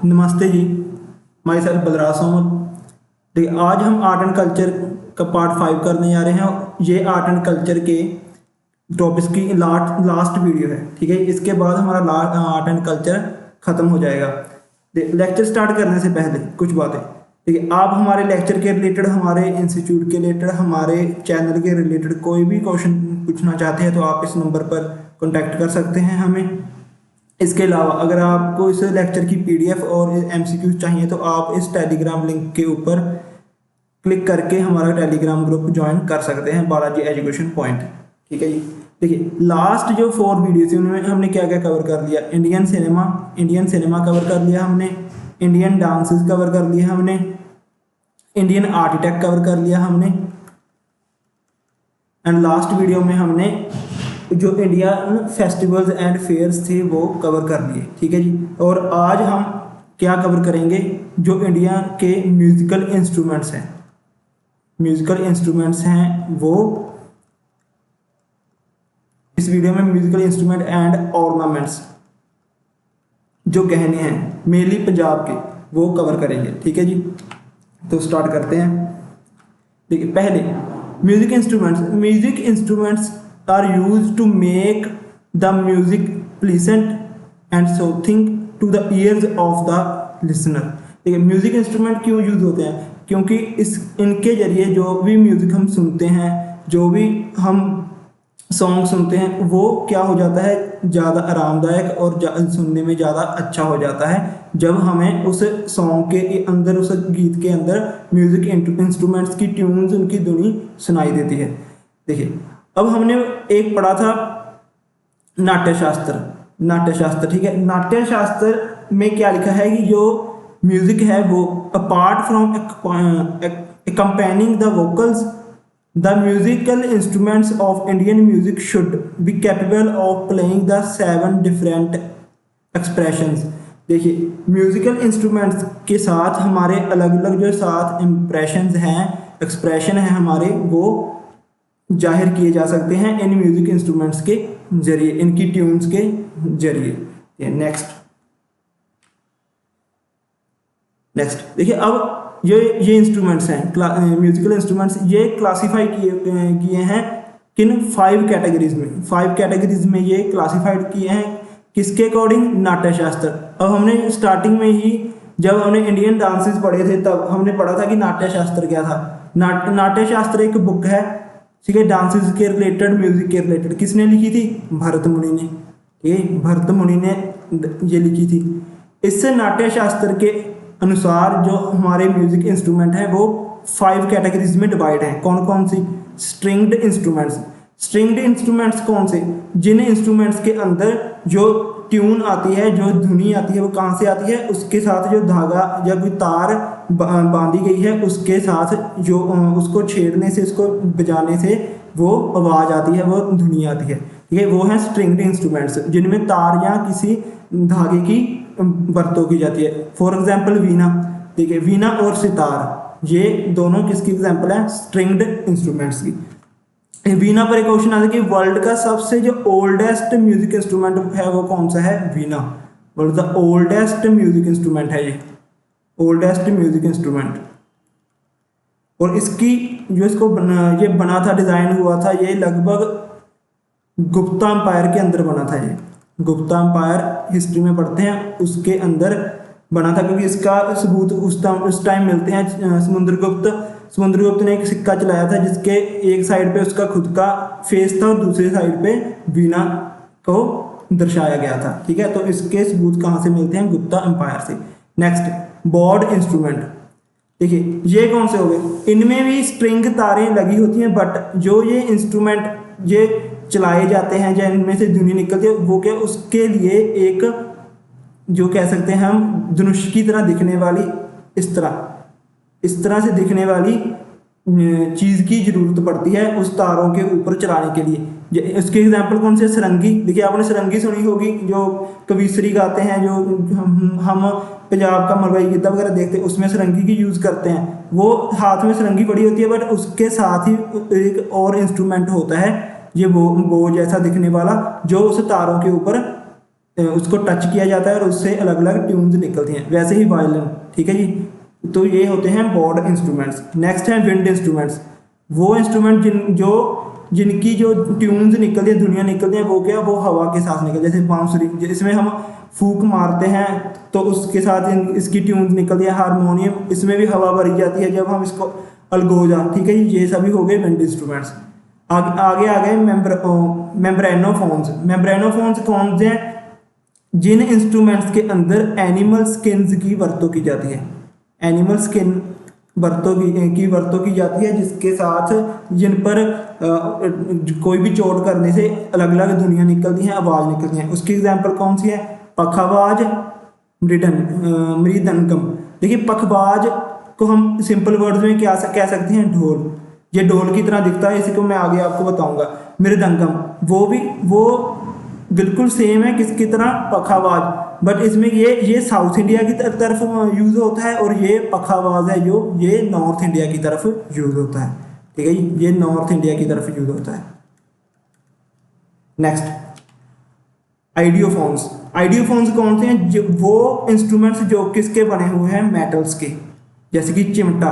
नमस्ते जी, my self Balraj सोमत। देखिए, आज हम आर्ट एंड कल्चर का पार्ट 5 करने जा रहे हैं। ये आर्ट एंड कल्चर के टॉपिक्स की लास्ट वीडियो है, ठीक है। इसके बाद हमारा आर्ट एंड कल्चर ख़त्म हो जाएगा। लेक्चर स्टार्ट करने से पहले कुछ बातें, ठीक है। आप हमारे लेक्चर के रिलेटेड, हमारे इंस्टीट्यूट के रिलेटेड, हमारे चैनल के रिलेटेड कोई भी क्वेश्चन पूछना चाहते हैं तो आप इस नंबर पर कॉन्टैक्ट कर सकते हैं हमें। इसके अलावा अगर आपको इस लेक्चर की पीडीएफ और एमसीक्यू चाहिए तो आप इस टेलीग्राम लिंक के ऊपर क्लिक करके हमारा टेलीग्राम ग्रुप ज्वाइन कर सकते हैं, बालाजी एजुकेशन पॉइंट, ठीक है जी। देखिए, लास्ट जो 4 वीडियो थी उनमें हमने क्या क्या कवर कर लिया। इंडियन सिनेमा कवर कर लिया हमने, इंडियन डांसेस कवर कर लिया हमने, इंडियन आर्किटेक्ट कवर कर लिया हमने, एंड लास्ट वीडियो में हमने जो इंडियन फेस्टिवल्स एंड फेयर्स थे वो कवर कर लिए, ठीक है जी। और आज हम क्या कवर करेंगे, जो इंडिया के म्यूजिकल इंस्ट्रूमेंट्स हैं वो इस वीडियो में म्यूजिकल इंस्ट्रूमेंट एंड ऑर्नामेंट्स, जो गहने हैं मेनली पंजाब के, वो कवर करेंगे, ठीक है जी। तो स्टार्ट करते हैं। देखिए, पहले music instruments are used to make the music pleasant and soothing to the ears of the listener। ठीक है, म्यूजिक इंस्ट्रूमेंट क्यों यूज होते हैं? क्योंकि इनके जरिए जो भी म्यूजिक हम सुनते हैं, जो भी हम सॉन्ग सुनते हैं, वो क्या हो जाता है, ज़्यादा आरामदायक और सुनने में ज़्यादा अच्छा हो जाता है जब हमें उस सॉन्ग के अंदर, उस गीत के अंदर म्यूजिक इंस्ट्रूमेंट्स की ट्यून्स, उनकी धुनी सुनाई देती है। देखिए, अब हमने एक पढ़ा था नाट्यशास्त्र, ठीक है। नाट्यशास्त्र में क्या लिखा है कि जो म्यूजिक है वो apart from accompanying the vocals, the musical instruments of Indian music should be capable of playing the 7 different expressions। देखिए, म्यूजिकल इंस्ट्रूमेंट्स के साथ हमारे अलग अलग जो 7 इम्प्रेशंस हैं, एक्सप्रेशन हैं हमारे, वो जाहिर किए जा सकते हैं इन म्यूजिक इंस्ट्रूमेंट्स के जरिए, इनकी ट्यून्स के जरिए। नेक्स्ट देखिए, अब ये इंस्ट्रूमेंट्स हैं, म्यूजिकल इंस्ट्रूमेंट्स, ये क्लासीफाई किए हैं किन 5 कैटेगरीज में ये क्लासीफाइड किए हैं। किसके अकॉर्डिंग? नाट्यशास्त्र। अब हमने स्टार्टिंग में ही जब हमने इंडियन डांसेस पढ़े थे तब हमने पढ़ा था कि नाट्यशास्त्र क्या था। नाट्यशास्त्र एक बुक है, ठीक है, डांसेस के रिलेटेड, म्यूजिक के रिलेटेड। किसने लिखी थी? भरत मुनि ने, ठीक है, भरत मुनि ने ये लिखी थी। इससे नाट्यशास्त्र के अनुसार जो हमारे म्यूजिक इंस्ट्रूमेंट हैं वो 5 कैटेगरीज में डिवाइड हैं। कौन कौन सी? स्ट्रिंग्ड इंस्ट्रूमेंट्स कौन से? जिन इंस्ट्रूमेंट्स के अंदर जो ट्यून आती है, जो धुनी आती है, वो कहाँ से आती है? उसके साथ जो धागा या कोई तार बांधी गई है, उसके साथ जो उसको छेड़ने से, उसको बजाने से वो आवाज़ आती है, वो धुनी आती है, ठीक है। वो हैं स्ट्रिंग्ड इंस्ट्रूमेंट्स, जिनमें तार या किसी धागे की बरतों की जाती है। फॉर एग्जाम्पल वीणा, ठीक है, वीणा और सितार, ये दोनों किसकी एग्जाम्पल है? स्ट्रिंग्ड इंस्ट्रूमेंट्स की। वीणा पर एक क्वेश्चन आता है कि वर्ल्ड का सबसे जो ओल्डेस्ट म्यूजिक इंस्ट्रूमेंट है वो कौन सा है? Veena. World the oldest music instrument है ये, ओल्डेस्ट म्यूजिक इंस्ट्रूमेंट। और इसकी जो ये बना था, डिजाइन हुआ था, ये लगभग गुप्ता एम्पायर के अंदर बना था। ये गुप्ता एम्पायर हिस्ट्री में पढ़ते हैं, उसके अंदर बना था, क्योंकि इसका सबूत उस टाइम मिलते हैं। समुद्रगुप्त ने एक सिक्का चलाया था जिसके एक साइड पे उसका खुद का फेस था और दूसरे साइड पे वीणा को दर्शाया गया था, ठीक है। तो इसके सबूत कहाँ से मिलते हैं? गुप्ता एम्पायर से। Next, bowed instrument. देखिए, ये कौन से हो गए? इनमें भी स्ट्रिंग तारें लगी होती हैं, बट जो ये इंस्ट्रूमेंट ये चलाए जाते हैं, या इनमें से धुनी निकलती है, वो क्या, उसके लिए एक जो कह सकते हैं हम धनुष की तरह दिखने वाली, इस तरह से दिखने वाली चीज़ की जरूरत पड़ती है उस तारों के ऊपर चलाने के लिए। इसके एग्जाम्पल कौन से? सरंगी। देखिए, आपने सरंगी सुनी होगी, जो कविश्री गाते हैं, जो हम पंजाब का मलवई गिद्धा वगैरह देखते हैं, उसमें सरंगी की यूज़ करते हैं। वो हाथ में सरंगी पड़ी होती है, बट उसके साथ ही एक और इंस्ट्रूमेंट होता है, ये वो जैसा दिखने वाला, जो उस तारों के ऊपर उसको टच किया जाता है और उससे अलग अलग ट्यून्स निकलती हैं। वैसे ही वायलिन, ठीक है जी। तो ये होते हैं बॉर्ड इंस्ट्रूमेंट्स। नेक्स्ट है विंड इंस्ट्रूमेंट्स। वो इंस्ट्रूमेंट जिनकी जो ट्यून्स निकलती है, धुनियाँ निकलती हैं, वो क्या, वो हवा के साथ निकल, जैसे बांसुरी, इसमें हम फूंक मारते हैं तो उसके साथ इसकी ट्यून्स निकलती है। हारमोनियम, इसमें भी हवा भरी जाती है जब हम इसको अलगोजा, ठीक है जी। ये सभी हो गए विंड इंस्ट्रूमेंट्स। आगे आ गए मेम्ब्रेनोफोन्स। मेम्ब्रेनोफोन्स कौन से हैं? जिन इंस्ट्रूमेंट्स के अंदर एनिमल स्किन्स की वरतों की जाती है, एनिमल स्किन वरतों की जाती है, जिसके साथ जिन पर कोई भी चोट करने से अलग अलग धुनियाँ निकलती हैं, आवाज़ निकलती हैं। उसकी एग्जांपल कौन सी है? पखवाज, मृदंगम। देखिए पखवाज को हम सिंपल वर्ड्स में क्या कह सकते हैं? ढोल। ये ढोल की तरह दिखता है, इसी को मैं आगे आपको बताऊंगा। मृदंगम वो बिल्कुल सेम है किसकी तरह? पखावाज, बट इसमें ये साउथ इंडिया की तरफ यूज होता है और ये पखावाज है जो ये नॉर्थ इंडिया की तरफ यूज होता है, ठीक है जी। ये नॉर्थ इंडिया की तरफ यूज होता है। नेक्स्ट आइडियोफोन्स। आइडियोफोन्स कौन से हैं? वो इंस्ट्रूमेंट्स जो किसके बने हुए हैं? मेटल्स के। जैसे कि चिमटा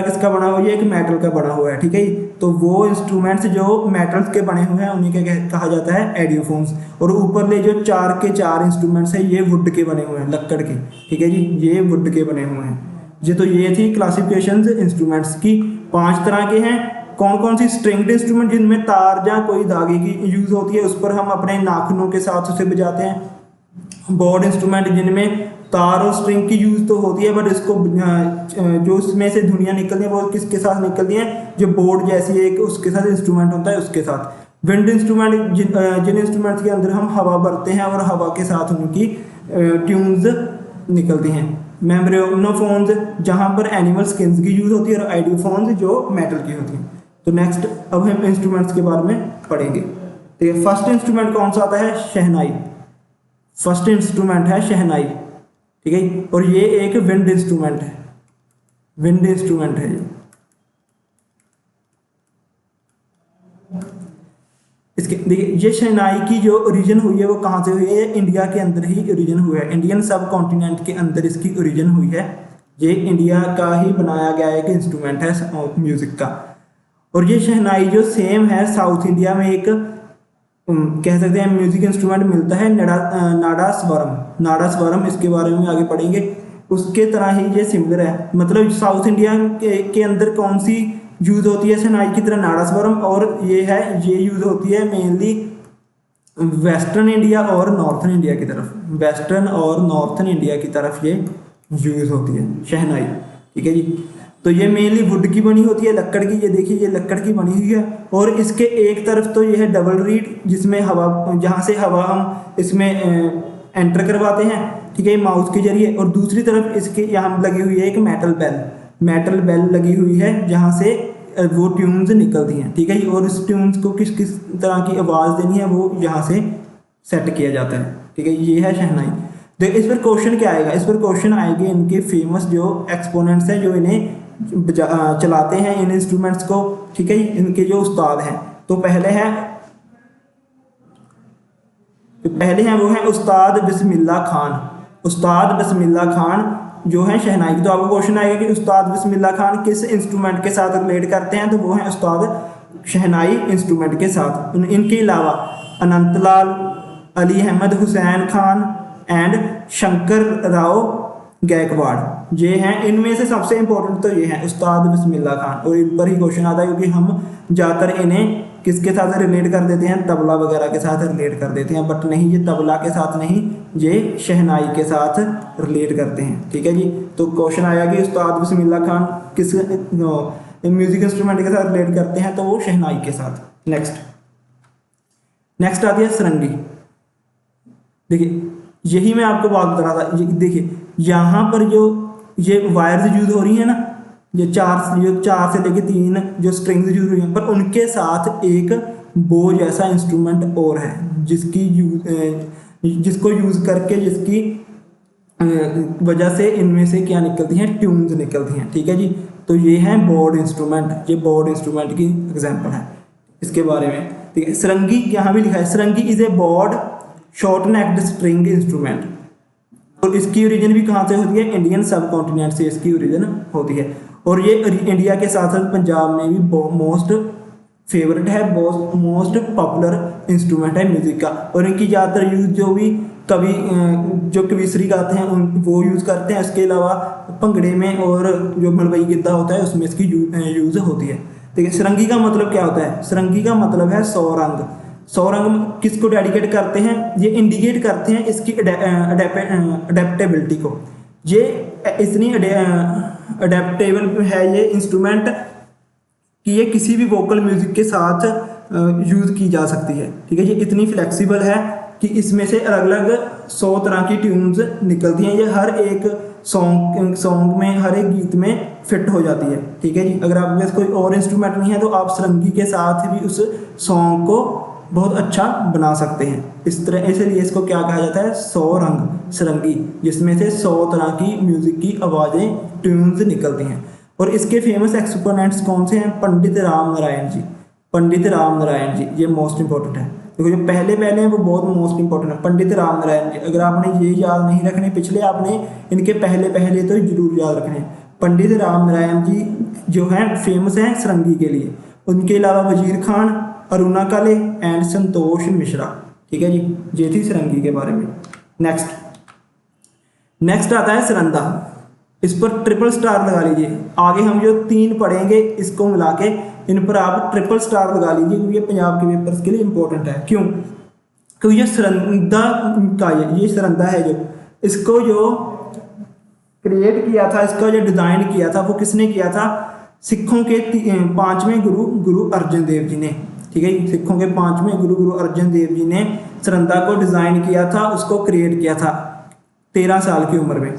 किसका बना हुआ है? ये एक मेटल का बना हुआ है, ठीक है। तो वो इंस्ट्रूमेंट्स जो मेटल्स के बने हुए हैं उन्हीं के कहा जाता है आइडियोफोन्स। और ऊपर ले जो 4 के 4 इंस्ट्रूमेंट्स हैं, ये वुड के बने हुए हैं, लकड़ के, ठीक है जी। ये वुड के बने हुए हैं जी। तो ये थी क्लासिफिकेशन इंस्ट्रूमेंट्स की। 5 तरह के हैं। कौन कौन सी? स्ट्रिंग्ड इंस्ट्रूमेंट, जिनमें तार या कोई धागे की यूज होती है, उस पर हम अपने नाखूनों के साथ उसे बजाते हैं। बॉर्ड इंस्ट्रूमेंट, जिनमें तार और स्ट्रिंग की यूज तो होती है, बट इसको जो उसमें से धुनियाँ निकलती हैं वो किसके साथ निकलती हैं? जो बोर्ड जैसी एक उसके साथ इंस्ट्रूमेंट होता है, उसके साथ। विंड इंस्ट्रूमेंट, जिन इंस्ट्रूमेंट के अंदर हम हवा भरते हैं और हवा के साथ उनकी ट्यून्स निकलती हैं। मेम्ब्रेनोफोन्स, जहाँ पर एनिमल स्किन्स की यूज होती है, और आइडियोफोन्स जो मेटल की होती हैं। तो नेक्स्ट अब हम इंस्ट्रूमेंट्स के बारे में पढ़ेंगे। तो फर्स्ट इंस्ट्रूमेंट कौन सा आता है? शहनाई। फर्स्ट इंस्ट्रूमेंट है शहनाई, ठीक है। और ये एक विंड इंस्ट्रूमेंट है, विंड इंस्ट्रूमेंट है ये। इसके देखिए, ये शहनाई की जो ओरिजिन हुई है वो कहाँ से हुई है? इंडिया के अंदर ही ओरिजिन हुआ है। इंडियन सब कॉन्टिनेंट के अंदर इसकी ओरिजिन हुई है। ये इंडिया का ही बनाया गया एक इंस्ट्रूमेंट है म्यूजिक का। और ये शहनाई जो सेम है साउथ इंडिया में एक कह सकते हैं म्यूजिक इंस्ट्रूमेंट मिलता है, नाडास्वरम। नाडास्वरम, इसके बारे में आगे पढ़ेंगे। उसके तरह ही ये सिमिलर है। मतलब साउथ इंडिया के अंदर कौन सी यूज होती है शहनाई की तरह? नाडास्वरम। और ये यूज होती है मेनली वेस्टर्न इंडिया और नॉर्थन इंडिया की तरफ। वेस्टर्न और नॉर्थन इंडिया की तरफ ये यूज होती है शहनाई, ठीक है जी। तो ये मेनली वुड की बनी होती है, लकड़ की। ये देखिए, ये लकड़ की बनी हुई है। और इसके एक तरफ तो ये है डबल रीड, जिसमें हवा, जहाँ से हवा हम इसमें एंटर करवाते हैं, ठीक है, माउथ के जरिए। और दूसरी तरफ इसके यहाँ लगी हुई है एक मेटल बेल लगी हुई है, जहाँ से वो ट्यून्स निकलती हैं, ठीक है। और उस ट्यून्स को किस किस तरह की आवाज़ देनी है वो यहाँ से सेट किया जाता है, ठीक है। ये है शहनाई। देखिए इस पर क्वेश्चन क्या आएगा? इस पर क्वेश्चन आएंगे इनके फेमस जो एक्सपोनेंट्स हैं, जो इन्हें चलाते हैं इन इंस्ट्रूमेंट्स को, ठीक है। इनके जो उस्ताद हैं, तो पहले हैं वो हैं उस्ताद बिस्मिल्लाह खान। उस्ताद बिस्मिल्लाह खान जो है शहनाई की। तो आपको क्वेश्चन आएगा कि उस्ताद बिस्मिल्लाह खान किस इंस्ट्रूमेंट के साथ रिलेट करते हैं? तो वो है उस्ताद शहनाई इंस्ट्रूमेंट के साथ। इनके अलावा अनंतलाल, अली अहमद हुसैन खान एंड शंकर राव गायकवाड़, ये हैं। इनमें से सबसे इंपॉर्टेंट तो ये हैं उस्ताद बिस्मिल्लाह खान। और इन पर ही क्वेश्चन आता है, क्योंकि हम ज़्यादातर इन्हें किसके साथ रिलेट कर देते हैं? तबला वगैरह के साथ रिलेट कर देते हैं, बट नहीं, ये तबला के साथ नहीं, ये शहनाई के साथ रिलेट करते हैं, ठीक है जी। तो क्वेश्चन आया कि उस्ताद बिस्मिल्लाह खान किस म्यूजिक इंस्ट्रूमेंट के साथ रिलेट करते हैं? तो वो शहनाई के साथ। नेक्स्ट आती है सरंगी। देखिए यही मैं आपको बात कर रहा था। देखिए यहाँ पर जो ये वायर्स यूज हो रही है ना, ये चार से लेके 3 जो स्ट्रिंग्स यूज हो रही हैं, पर उनके साथ एक बो जैसा इंस्ट्रूमेंट और है, जिसको यूज करके जिसकी वजह से इनमें से क्या निकलती हैं? ट्यून्स निकलती हैं, ठीक है जी। तो ये है बोर्ड इंस्ट्रूमेंट। ये बोर्ड इंस्ट्रूमेंट की एग्जांपल है इसके बारे में, ठीक है। सरंगी यहाँ भी लिखा है, sarangi is a bowed short necked string instrument. और इसकी ओरिजिन भी कहाँ से होती है, इंडियन सब कॉन्टिनेंट से इसकी ओरिजिन होती है। और ये इंडिया के साथ साथ पंजाब में भी मोस्ट फेवरेट है, मोस्ट पॉपुलर इंस्ट्रूमेंट है म्यूज़िक का। और इनकी ज़्यादातर यूज़ जो भी कवि जो कविश्री गाते हैं उन वो यूज़ करते हैं। इसके अलावा भंगड़े में और जो मलवई गिद्धा होता है उसमें इसकी यूज़ होती है। ठीक है, सरंगी का मतलब क्या होता है, सरंगी का मतलब है सौ रंग। सौ रंग किसको डेडिकेट करते हैं, ये इंडिकेट करते हैं इसकी अडेप्टेबिलिटी को। ये इतनी अडेप्टेबल है ये इंस्ट्रूमेंट कि ये किसी भी वोकल म्यूजिक के साथ यूज़ की जा सकती है। ठीक है, ये इतनी फ्लेक्सिबल है कि इसमें से अलग अलग 100 तरह की ट्यून्स निकलती हैं। ये हर एक सॉन्ग में, हर एक गीत में फिट हो जाती है। ठीक है जी, अगर आपके पास कोई और इंस्ट्रूमेंट नहीं है तो आप सरंगी के साथ भी उस सॉन्ग को बहुत अच्छा बना सकते हैं। इस तरह इसलिए इसको क्या कहा जाता है, 100 रंग सरंगी, जिसमें से 100 तरह की म्यूजिक की आवाज़ें ट्यून्स निकलती हैं। और इसके फेमस एक्सपोनेंट्स कौन से हैं, पंडित राम नारायण जी। पंडित राम नारायण जी ये मोस्ट इंपॉर्टेंट है, देखो जो पहले हैं वो बहुत मोस्ट इंपॉर्टेंट है। पंडित राम नारायण जी, अगर आपने ये याद नहीं रखने पिछले, आपने इनके पहले तो जरूर याद रखने। पंडित राम नारायण जी जो हैं फेमस हैं सरंगी के लिए। उनके अलावा वजीर खान, अरुणा काले एंड संतोष मिश्रा। ठीक है जी, ये थी सरंगी के बारे में। नेक्स्ट आता है सरंदा। इस पर ट्रिपल स्टार लगा लीजिए। आगे हम जो 3 पढ़ेंगे इसको मिला के इन पर आप ट्रिपल स्टार लगा लीजिए, क्योंकि ये पंजाब के पेपर्स के लिए इंपॉर्टेंट है। क्यों, क्योंकि ये सरंदा का ये सरंदा है जो इसको जो क्रिएट किया था, इसका जो डिज़ाइन किया था वो किसने किया था, सिखों के 5वें गुरु अर्जन देव जी ने। ठीक है, सिखों के 5वें गुरु अर्जन देव जी ने सरंदा को डिज़ाइन किया था, उसको क्रिएट किया था 13 साल की उम्र में।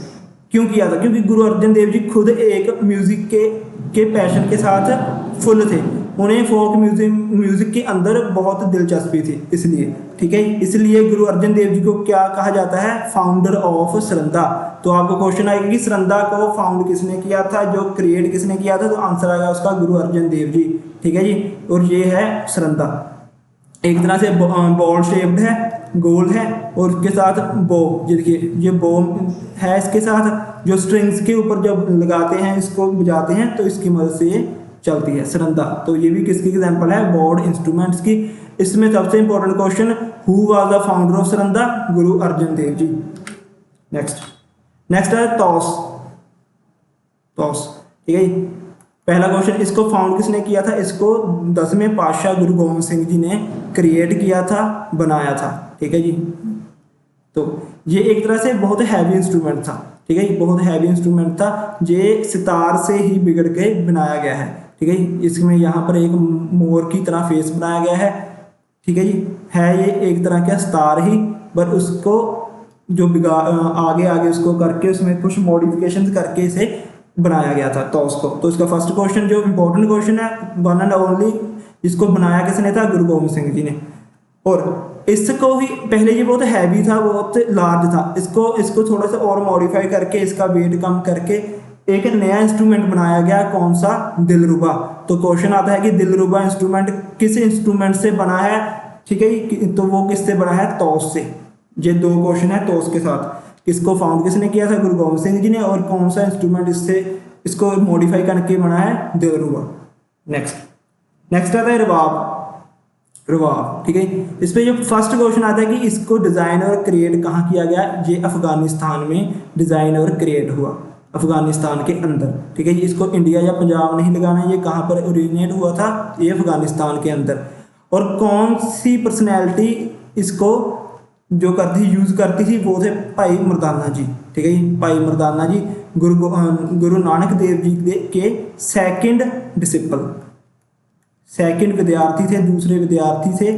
क्यों किया था, क्योंकि गुरु अर्जन देव जी खुद एक म्यूज़िक के पैशन के साथ फुल थे। उन्हें फोक म्यूज़िक के अंदर बहुत दिलचस्पी थी, इसलिए। ठीक है, इसलिए गुरु अर्जन देव जी को क्या कहा जाता है, फाउंडर ऑफ सरंदा। तो आपको क्वेश्चन आएगा कि सरंदा को फाउंड किसने किया था, जो क्रिएट किसने किया था, तो आंसर आएगा उसका गुरु अर्जन देव जी। ठीक है जी, और ये है सरंदा, एक तरह से बॉल शेप्ड है, गोल है, और उसके साथ बो, देखिए ये बो है, इसके साथ जो स्ट्रिंग्स के ऊपर जब लगाते हैं, इसको बजाते हैं तो इसकी मदद से ये चलती है सरंदा। तो ये भी किसकी एग्जांपल है, बोर्ड इंस्ट्रूमेंट्स की। इसमें सबसे important question, who was the founder of saranda, Guru Arjan Dev ji. Next है तौस। ठीक है, पहला क्वेश्चन, इसको फाउंड किसने किया था, इसको 10वें पातशाह गुरु गोविंद सिंह जी ने क्रिएट किया था, बनाया था। ठीक है जी, तो ये एक तरह से बहुत हैवी इंस्ट्रूमेंट था। ठीक है, बहुत हैवी इंस्ट्रूमेंट था, ये सितार से ही बिगड़ के बनाया गया है। ठीक है, इसमें यहाँ पर एक मोर की तरह फेस बनाया गया है। ठीक है जी, है ये एक तरह का सितार ही, पर उसको जो आगे उसको करके उसमें कुछ मॉडिफिकेशन करके इसे बनाया गया था तौस को। तो इसका फर्स्ट क्वेश्चन जो इंपॉर्टेंट क्वेश्चन है, वन एंड ओनली, इसको बनाया किसने था, गुरु गोविंद सिंह जी ने। और इसको भी पहले ये बहुत हैवी था, बहुत लार्ज था, इसको थोड़ा सा और मॉडिफाई करके इसका वेट कम करके एक नया इंस्ट्रूमेंट बनाया गया, कौन सा, दिलरुबा। तो क्वेश्चन आता है कि दिलरुबा इंस्ट्रूमेंट किस इंस्ट्रूमेंट से बना है। ठीक है, तो वो किससे बना है, तौस से। ये 2 क्वेश्चन है तौस के साथ। किसको फाउंड किसने किया था, गुरु गोविंद सिंह जी ने, और कौन सा इंस्ट्रूमेंट इसको मॉडिफाई करके बना है, दिलरुबा। नेक्स्ट आता है रबाब। ठीक है, इस पे जो फर्स्ट क्वेश्चन आता है कि इसको डिज़ाइन और क्रिएट कहाँ किया गया, ये अफगानिस्तान में डिज़ाइन और क्रिएट हुआ, अफगानिस्तान के अंदर। ठीक है, इसको इंडिया या पंजाब नहीं लगाना, ये कहाँ पर ओरिजिनेट हुआ था, ये अफगानिस्तान के अंदर। और कौन सी पर्सनैलिटी इसको जो यूज़ करती थी, वो थे भाई मर्दाना जी। ठीक है, भाई मर्दाना जी गुरु नानक देव जी के सेकंड विद्यार्थी थे, दूसरे विद्यार्थी थे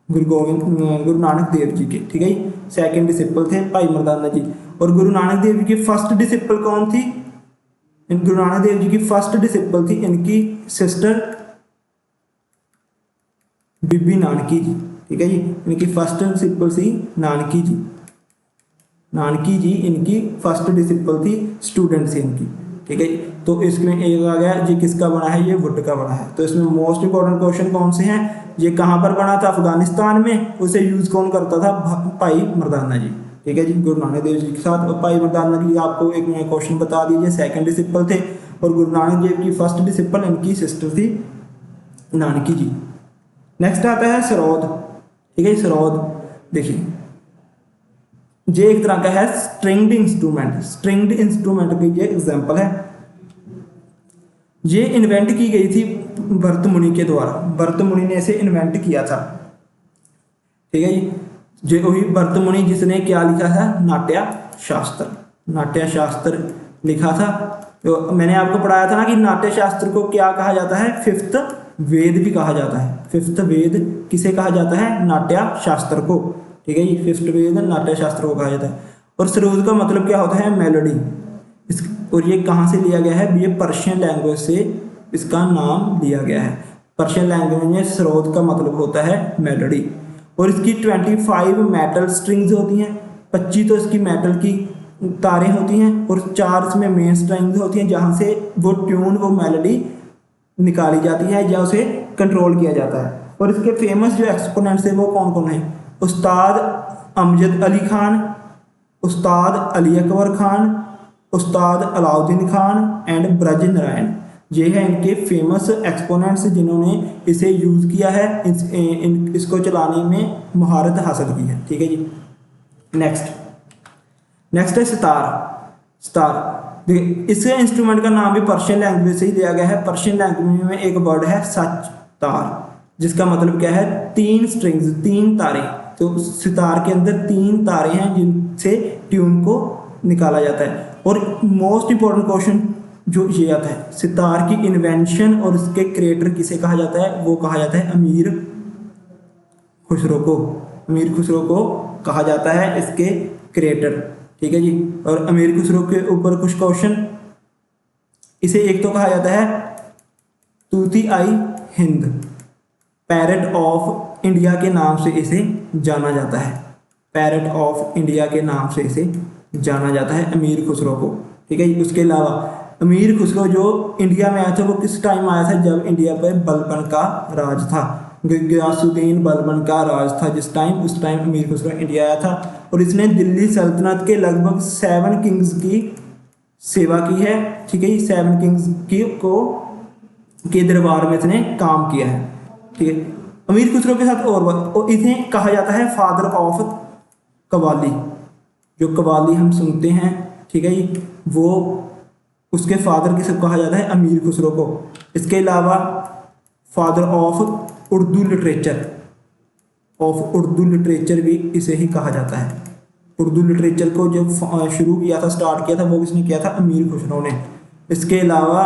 गुरु नानक देव जी के। ठीक है, सेकंड डिसिपल थे भाई मर्दाना जी। और गुरु नानक देव जी की फर्स्ट डिसिपल कौन थी, गुरु नानक देव जी की फर्स्ट डिसिपल थी इनकी सिस्टर बीबी नानकी जी। ठीक है जी, इनकी फर्स्ट डिसिपल थी नानकी जी इनकी फर्स्ट डिसिपल थी, स्टूडेंट थी इनकी। ठीक है। तो इसमें एक आ गया, ये किसका बना है, ये वुड का बना है। तो इसमें मोस्ट इंपॉर्टेंट क्वेश्चन कौन से हैं, ये कहाँ पर बना था, अफगानिस्तान में, उसे यूज कौन करता था, भाई मर्दाना जी, ठीक है जी, गुरु नानक देव जी के साथ। और भाई मर्दाना जी आपको एक मैं क्वेश्चन बता दीजिए, सेकंड डिसिपल थे, और गुरु नानक देव की फर्स्ट डिसिपल इनकी सिस्टर थी नानकी जी। नेक्स्ट आता है सरोद, ठीक है। सरोद देखिए, ये एक तरह का है स्ट्रिंग्ड इंस्ट्रूमेंट, स्ट्रिंग्ड इंस्ट्रूमेंट की ये एग्जांपल है। ये इन्वेंट की गई थी भरत मुनि के द्वारा, भरत मुनि ने इसे इन्वेंट किया था, ठीक है जी। जो वही भरत मुनि जिसने क्या लिखा था, नाट्य शास्त्र, नाट्य शास्त्र लिखा था। तो मैंने आपको पढ़ाया था ना कि नाट्य शास्त्र को क्या कहा जाता है, फिफ्थ वेद भी कहा जाता है। फिफ्थ वेद किसे कहा जाता है, नाट्य शास्त्र को, ठीक है, ये फिफ्थ वेद नाट्य शास्त्र को कहा जाता है। और सरोद का मतलब क्या होता है, मेलोडी। और ये कहाँ से लिया गया है, ये पर्शियन लैंग्वेज से इसका नाम लिया गया है। पर्शियन लैंग्वेज में सरोद का मतलब होता है मेलोडी। और इसकी 25 मेटल स्ट्रिंग्स होती हैं, 25 तो इसकी मेटल की तारें होती हैं, और 4 इसमें मेन स्ट्रिंग्स होती हैं, जहाँ से वो ट्यून, वो मेलोडी निकाली जाती है या उसे कंट्रोल किया जाता है। और इसके फेमस जो एक्सपोनेंट्स है वो कौन कौन है, उस्ताद अमजद अली खान, उस्ताद अली अकबर खान, उस्ताद अलाउद्दीन खान एंड ब्रज नारायण। ये है इनके फेमस एक्सपोनेंट्स जिन्होंने इसे यूज़ किया है, इसको चलाने में महारत हासिल की है, ठीक है जी। नेक्स्ट है सितार। सितार देखिए, इस इंस्ट्रूमेंट का नाम भी पर्शियन लैंग्वेज से ही दिया गया है। पर्शियन लैंग्वेज में एक वर्ड है सच तार, जिसका मतलब क्या है, 3 स्ट्रिंग्स, 3 तारे। तो सितार के अंदर 3 तारे हैं जिनसे ट्यून को निकाला जाता है। और मोस्ट इंपॉर्टेंट क्वेश्चन जो ये आता है, सितार की इन्वेंशन और इसके क्रिएटर किसे कहा जाता है, वो कहा जाता है अमीर खुसरो को। अमीर खुसरो को कहा जाता है इसके क्रिएटर, ठीक है जी। और अमीर खुसरो के ऊपर कुछ क्वेश्चन, इसे एक तो कहा जाता है तूती आई हिंद, पैरट ऑफ इंडिया के नाम से इसे जाना जाता है। पैरट ऑफ इंडिया के नाम से इसे जाना जाता है अमीर खुसरो को, ठीक है। उसके अलावा अमीर खुसरो जो इंडिया में आया था वो किस टाइम आया था, जब इंडिया पर बलबन का राज था, गयासुद्दीन बलबन का राज था जिस टाइम, उस टाइम अमीर खुसरो इंडिया आया था। और इसने दिल्ली सल्तनत के लगभग 7 किंग्स की सेवा की है, ठीक है। 7 किंग्स की के दरबार में इसने काम किया है, ठीक है। अमीर खुसरो के साथ और इन्हें कहा जाता है फादर ऑफ कव्वाली। जो कव्वाली हम सुनते हैं, ठीक है, वो उसके फादर किसे कहा जाता है, अमीर खुसरो को। इसके अलावा फादर ऑफ उर्दू लिटरेचर भी इसे ही कहा जाता है। उर्दू लिटरेचर को जब शुरू किया था, स्टार्ट किया था, वो किसने किया था, अमीर खुसरो ने। इसके अलावा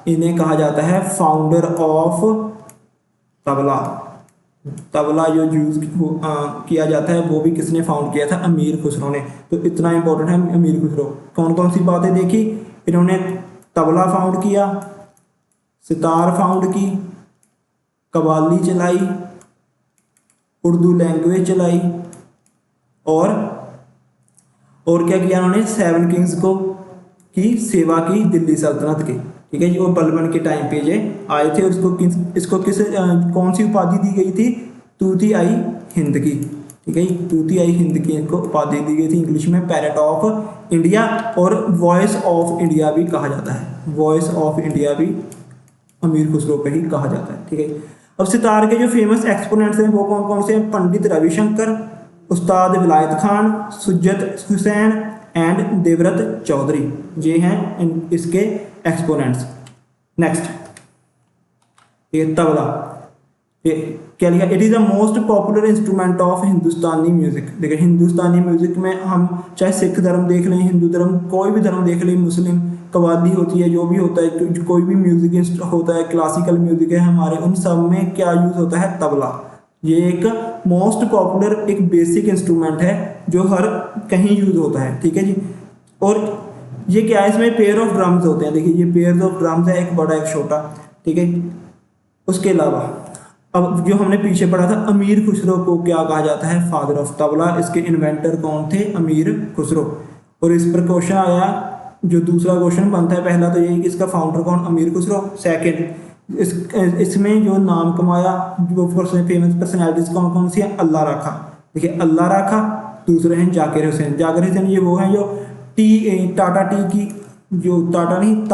इन्हें कहा जाता है फाउंडर ऑफ तबला। तबला जो यूज किया जाता है वो भी किसने फाउंड किया था, अमीर खुसरो ने। तो इतना इंपॉर्टेंट है अमीर खुसरो। कौन कौन सी बातें देखी, इन्होंने तबला फाउंड किया, सितार फाउंड की, कव्वाली चलाई, उर्दू लैंग्वेज चलाई, और क्या किया उन्होंने, 7 किंग्स को की सेवा की दिल्ली सल्तनत के, ठीक है जी। और बलबन के टाइम पे ये आए थे। इसको कौन सी उपाधि दी गई थी, तूती आई हिंद की, ठीक है। तूती आई हिंद की इनको उपाधि दी गई थी, इंग्लिश में पैरट ऑफ इंडिया और वॉइस ऑफ इंडिया भी कहा जाता है। वॉइस ऑफ इंडिया भी अमीर खुसरो पे ही कहा जाता है, ठीक है। अब सितार के जो फेमस एक्सपोनेंट्स हैं वो कौन कौन से हैं, पंडित रविशंकर, उस्ताद विलायत खान, सुज्जत हुसैन एंड देवव्रत चौधरी, ये हैं इसके एक्सपोनेंट्स। नेक्स्ट ये तबला, ये क्या लिखा, it is the most popular instrument of Hindustani music. देखिए हिंदुस्तानी म्यूजिक में हम चाहे सिख धर्म देख लें, हिंदू धर्म, कोई भी धर्म देख लें, मुस्लिम, कव्वाली होती है, जो भी होता है, कोई भी म्यूजिक होता है, क्लासिकल म्यूजिक है हमारे, उन सब में क्या यूज होता है, तबला। ये एक मोस्ट पॉपुलर एक बेसिक इंस्ट्रूमेंट है जो हर कहीं यूज होता है, ठीक है जी। और ये क्या है, इसमें पेयर ऑफ ड्रम्स होते हैं। देखिए ये पेयर ऑफ ड्रम्स है, एक बड़ा एक छोटा, ठीक है। उसके अलावा अब जो हमने पीछे पढ़ा था, अमीर खुसरो को क्या कहा जाता है, फादर ऑफ तबला। इसके इन्वेंटर कौन थे, अमीर खुसरो। और इस पर क्वेश्चन आया जो दूसरा क्वेश्चन बनता है, पहला तो यही कि इसका फाउंडर कौन, अमीर खुसरो। सेकंड, इसमें जो नाम कमाया, जो फेमस पर्सनैलिटीज कौन कौन सी है, अल्लाह राखा। देखिए अल्लाह राखा, दूसरे हैं जाकिर हुसैन। जाकिर हुसैन ये वो हैं जो टाटा टी की, जो टाटा नहीं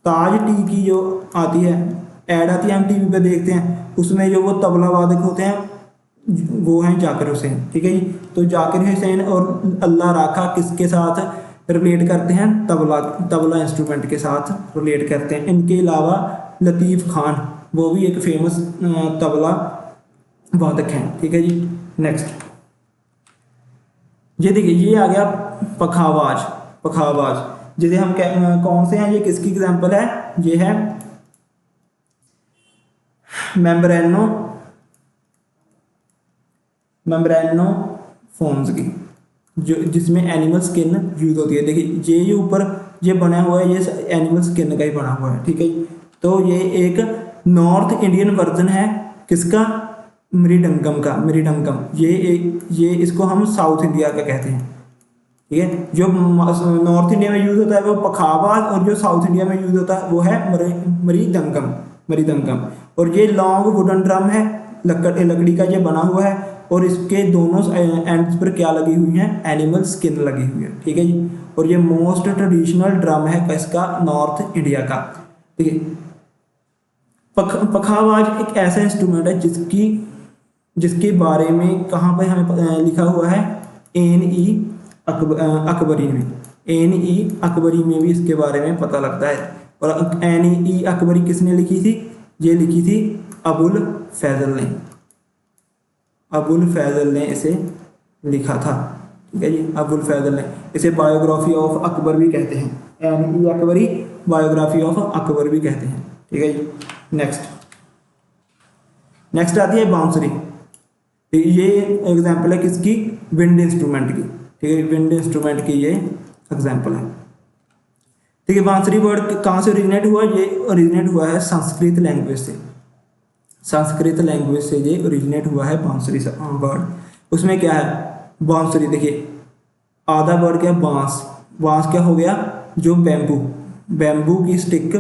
ताज टी की जो आती है, ऐड आती है, हम टीवी पे देखते हैं, उसमें जो वो तबला वादक होते हैं वो हैं जाकिर हुसैन। ठीक है जी। तो जाकिर हुसैन और अल्लाह राखा किसके साथ रिलेट करते हैं, तबला इंस्ट्रूमेंट के साथ रिलेट करते हैं। इनके अलावा लतीफ़ खान, वो भी एक फेमस तबला वादक हैं। ठीक है जी। नेक्स्ट ये देखिए, ये आ गया पखावाज, जिसे हम कौन से हैं, ये किसकी एग्जांपल है, ये है मेम्ब्रेनो फोन्स की, जो जिसमें एनिमल स्किन यूज होती है। देखिए ये ऊपर ये बना हुआ है, ये एनिमल स्किन का ही बना हुआ है। ठीक है। तो ये एक नॉर्थ इंडियन वर्जन है किसका, मृदंगम का। ये इसको हम साउथ इंडिया का कहते हैं। ठीक है। जो नॉर्थ इंडिया में यूज होता है वो पखावाज, और जो साउथ इंडिया में यूज होता है वो है मृदंगम। और ये लॉन्ग वुडन ड्रम है, लकड़ी का ये बना हुआ है, और इसके दोनों एंड्स पर क्या लगी हुई है, एनिमल स्किन लगी हुई है। ठीक है जी। और ये मोस्ट ट्रेडिशनल ड्रम है किसका, नॉर्थ इंडिया का। ठीक है। पखावाज एक ऐसा इंस्ट्रूमेंट है जिसके बारे में कहाँ पर हमें लिखा हुआ है, NE अकबरी में। NE अकबरी में भी इसके बारे में पता लगता है। और NE अकबरी किसने लिखी थी, ये लिखी थी अबुल फैजल ने इसे लिखा था। ठीक है जी। अबुल फैजल ने इसे बायोग्राफी ऑफ अकबर भी कहते हैं, NE Akbari biography of Akbar भी कहते हैं। ठीक है जी। नेक्स्ट आती है बांसुरी। ये एग्जाम्पल है किसकी, विंड इंस्ट्रूमेंट की। ठीक है। विंड इंस्ट्रूमेंट की ये एग्जाम्पल है। ठीक है। बांसुरी वर्ड कहाँ से ओरिजिनेट हुआ, ये ओरिजिनेट हुआ है संस्कृत लैंग्वेज से ये ओरिजिनेट हुआ है बांसुरी वर्ड। उसमें क्या है, बांसुरी, देखिए आधा वर्ड क्या, बांस क्या हो गया, जो बैम्बू की स्टिक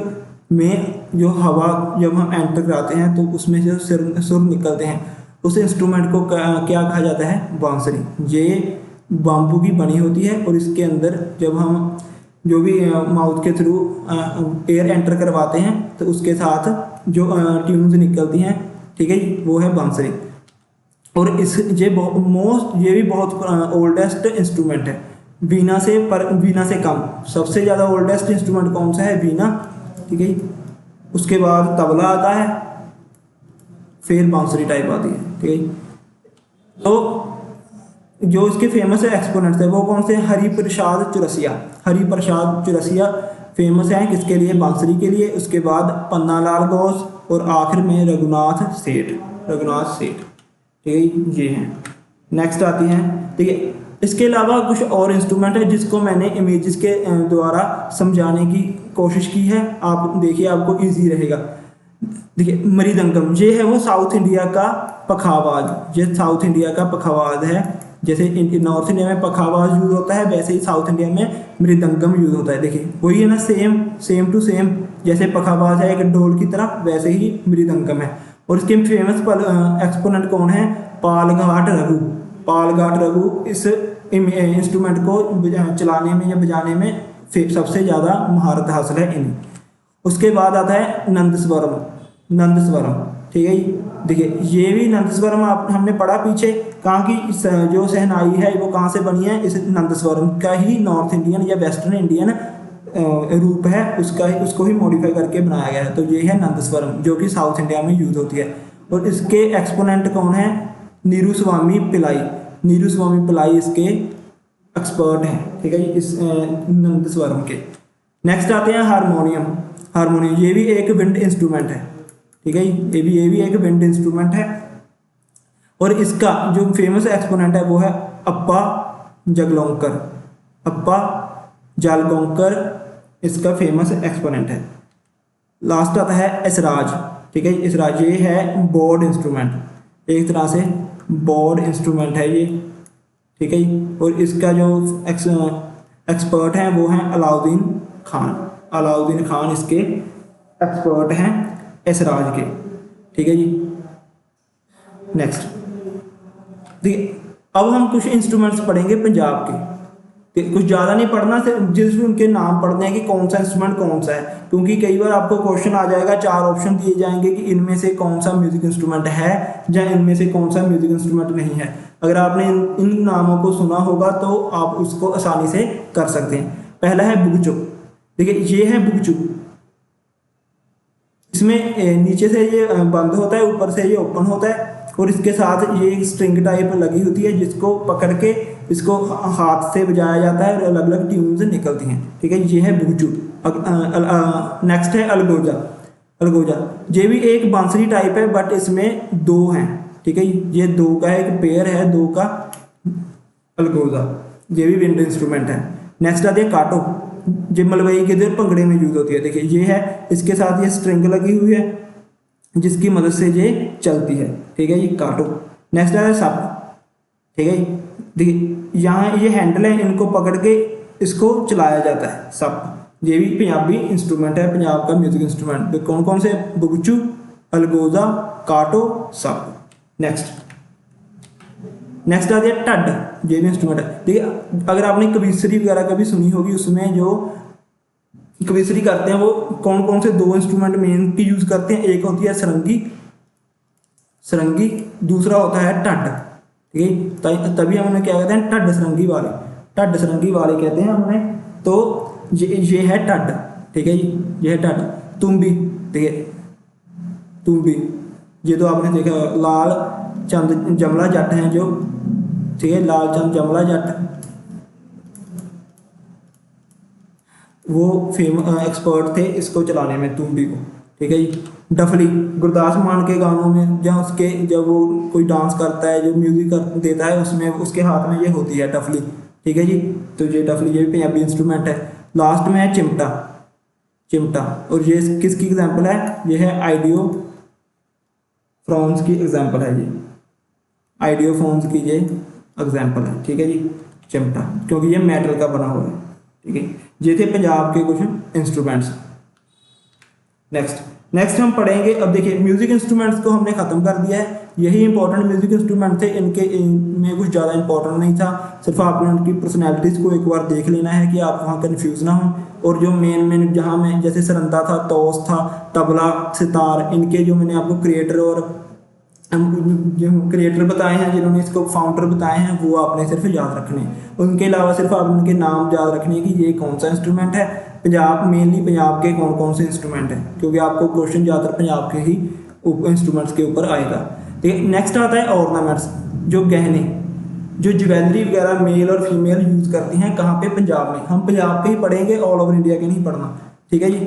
में जो हवा जब हम एंटर कराते हैं तो उसमें जो सुर निकलते हैं, उस इंस्ट्रूमेंट को क्या कहा जाता है, बांसुरी। ये बाम्बू की बनी होती है, और इसके अंदर जब हम जो भी माउथ के थ्रू एयर एंटर करवाते हैं तो उसके साथ जो ट्यून्स निकलती हैं, ठीक है, वो है बांसुरी। और ये भी बहुत ओल्डेस्ट इंस्ट्रूमेंट है, वीणा से कम। सबसे ज़्यादा ओल्डेस्ट इंस्ट्रूमेंट कौन सा है, वीणा। ठीक है। उसके बाद तबला आता है, फिर बांसुरी टाइप आती है। ठीक है। तो जो इसके फेमस एक्सपोनेंट्स है वो कौन से, हरिप्रसाद चौरसिया फेमस हैं किसके लिए, बांसुरी के लिए। उसके बाद पन्नालाल घोष, और आखिर में रघुनाथ सेठ। ठीक है, ये हैं। नेक्स्ट आती हैं, ठीक है। इसके अलावा कुछ और इंस्ट्रूमेंट है जिसको मैंने इमेजेस के द्वारा समझाने की कोशिश की है। आप देखिए, आपको इजी रहेगा। देखिए मृदंगम, ये है वो साउथ इंडिया का पखावाज। ये साउथ इंडिया का पखावाज है। जैसे नॉर्थ इंडिया में पखावाज यूज होता है, वैसे ही साउथ इंडिया में मृदंगम यूज होता है। देखिए वही है ना, सेम टू सेम। जैसे पखावाज है एक ढोल की तरह, वैसे ही मृदंगम है। और इसके फेमस एक्सपोनेंट कौन है, पालघाट रघु इस इंस्ट्रूमेंट को चलाने में या बजाने में सबसे ज़्यादा महारत हासिल है इन्हें। उसके बाद आता है नंदस्वरम। ठीक है। देखिए ये भी नंदस्वरम हमने पढ़ा पीछे, कहाँ की जो शहनाई है वो कहाँ से बनी है, इस नंदस्वरम का ही नॉर्थ इंडियन या वेस्टर्न इंडियन रूप है, उसको ही मॉडिफाई करके बनाया गया है। तो ये है नंदस्वरम, जो कि साउथ इंडिया में यूज होती है। और इसके एक्सपोनेंट कौन है, नीरुस्वामी पिलाई इसके एक्सपर्ट हैं। ठीक है, इस नंदस्वरम के। नेक्स्ट आते हैं हारमोनियम। ये भी एक विंड इंस्ट्रूमेंट है। ठीक है, ये भी एक विंड इंस्ट्रूमेंट है। और इसका जो फेमस एक्सपोनेंट है वो है अप्पा जालगोंकर इसका फेमस एक्सपोनेंट है। लास्ट आता है इसराज। ठीक है, इसराज ये है बोर्ड इंस्ट्रूमेंट, एक तरह से बोर्ड इंस्ट्रूमेंट है ये। ठीक है। और इसका जो एक्सपर्ट हैं वो हैं अलाउद्दीन खान। अलाउद्दीन खान इसके एक्सपर्ट हैं एसराज के। ठीक है जी। नेक्स्ट देखिए, अब हम कुछ इंस्ट्रूमेंट्स पढ़ेंगे पंजाब के। कुछ ज़्यादा नहीं पढ़ना, जिसमें उनके नाम पढ़ने हैं कि कौन सा इंस्ट्रूमेंट कौन सा है, क्योंकि कई बार आपको क्वेश्चन आ जाएगा, 4 ऑप्शन दिए जाएंगे कि इनमें से कौन सा म्यूजिक इंस्ट्रूमेंट है या इनमें से कौन सा म्यूजिक इंस्ट्रूमेंट नहीं है। अगर आपने इन नामों को सुना होगा तो आप उसको आसानी से कर सकते हैं। पहला है बुगचुक। देखिए ये है बुगचुक, इसमें नीचे से ये बंद होता है, ऊपर से ये ओपन होता है और इसके साथ ये एक स्ट्रिंग टाइप लगी होती है जिसको पकड़ के इसको हाथ से बजाया जाता है और अलग अलग ट्यून्स निकलती हैं। ठीक है, ये है बुगचू। नेक्स्ट है अलगोजा। अलगोजा ये भी एक बांसुरी टाइप है बट इसमें 2 हैं। ठीक है, ये 2 का एक पेयर है, 2 का अलगोजा, ये भी विंड इंस्ट्रूमेंट है। नेक्स्ट आती है काटो, ये मलवई के इधर भंगड़े में यूज होती है। देखिए ये है, इसके साथ ये स्ट्रिंग लगी हुई है जिसकी मदद से ये चलती है। ठीक है, ये काटो। नेक्स्ट है सप। ठीक है, देखिए यहाँ ये हैंडल है, इनको पकड़ के इसको चलाया जाता है, सप। ये भी पंजाबी इंस्ट्रूमेंट है, पंजाब का म्यूजिक इंस्ट्रूमेंट। तो कौन कौन से? बुगचू, अलगोजा, काटो, सप। नेक्स्ट आ गया टड, ये भी इंस्ट्रूमेंट है। देखिए अगर आपने कबीसरी वगैरह कभी सुनी होगी, उसमें जो कबीसरी करते हैं वो कौन कौन से 2 इंस्ट्रूमेंट मेन की यूज करते हैं। एक होती है सरंगी, सरंगी, दूसरा होता है टड। ठीक है, तभी हम उन्हें क्या कहते हैं? टड सरंगी वाले, टड सरंगी वाले कहते हैं हमने। तो ये है टड। ठीक है जी, ये है टड। तुम्बी, ठीक है, तुम्बी, ये तो आपने देखा लाल चंद जमला जट हैं जो, ठीक है, लाल चंद जमला जट, वो एक्सपर्ट थे इसको चलाने में, तुम्बी को। ठीक है जी। डफली, गुरदास मान के गानों में या उसके जब वो कोई डांस करता है, जो म्यूजिक देता है, उसमें उसके हाथ में ये होती है डफली। ठीक है जी, तो ये डफली, ये भी पंजाबी इंस्ट्रूमेंट है। लास्ट में है चिमटा, चिमटा, और ये किसकी एग्जाम्पल है? ये है आइडियो फ्रॉन्स की एग्जाम्पल है, ये आइडियो फोन्स की ये एग्जाम्पल है। ठीक है जी, चिमटा, क्योंकि ये मेटल का बना हुआ है। ठीक है, ये थे पंजाब के कुछ इंस्ट्रूमेंट्स। नेक्स्ट हम पढ़ेंगे, अब देखिए म्यूजिक इंस्ट्रूमेंट्स को हमने खत्म कर दिया है। यही इंपॉर्टेंट म्यूजिक इंस्ट्रूमेंट थे, इनमें कुछ ज़्यादा इंपॉर्टेंट नहीं था, सिर्फ आपने उनकी पर्सनैलिटीज़ को एक बार देख लेना है कि आप वहाँ कन्फ्यूज ना हो। और जो मेन जहाँ में जैसे सरंदा था, तोस था, तबला, सितार, इनके जो मैंने आपको क्रिएटर और जो क्रिएटर बताए हैं, जिन्होंने इसको फाउंडर बताए हैं, वो आपने सिर्फ याद रखने हैं। उनके अलावा सिर्फ आप उनके नाम याद रखने कि ये कौन सा इंस्ट्रूमेंट है। पंजाब, मेनली पंजाब के कौन कौन से इंस्ट्रूमेंट हैं, क्योंकि आपको क्वेश्चन ज़्यादातर पंजाब के ही इंस्ट्रूमेंट्स के ऊपर आएगा। ठीक है, नेक्स्ट आता है ऑर्नामेंट्स, जो गहने, जो ज्वेलरी वगैरह मेल और फीमेल यूज़ करती हैं। कहाँ पे? पंजाब में। हम पंजाब के ही पढ़ेंगे, ऑल ओवर इंडिया के नहीं पढ़ना। ठीक है जी।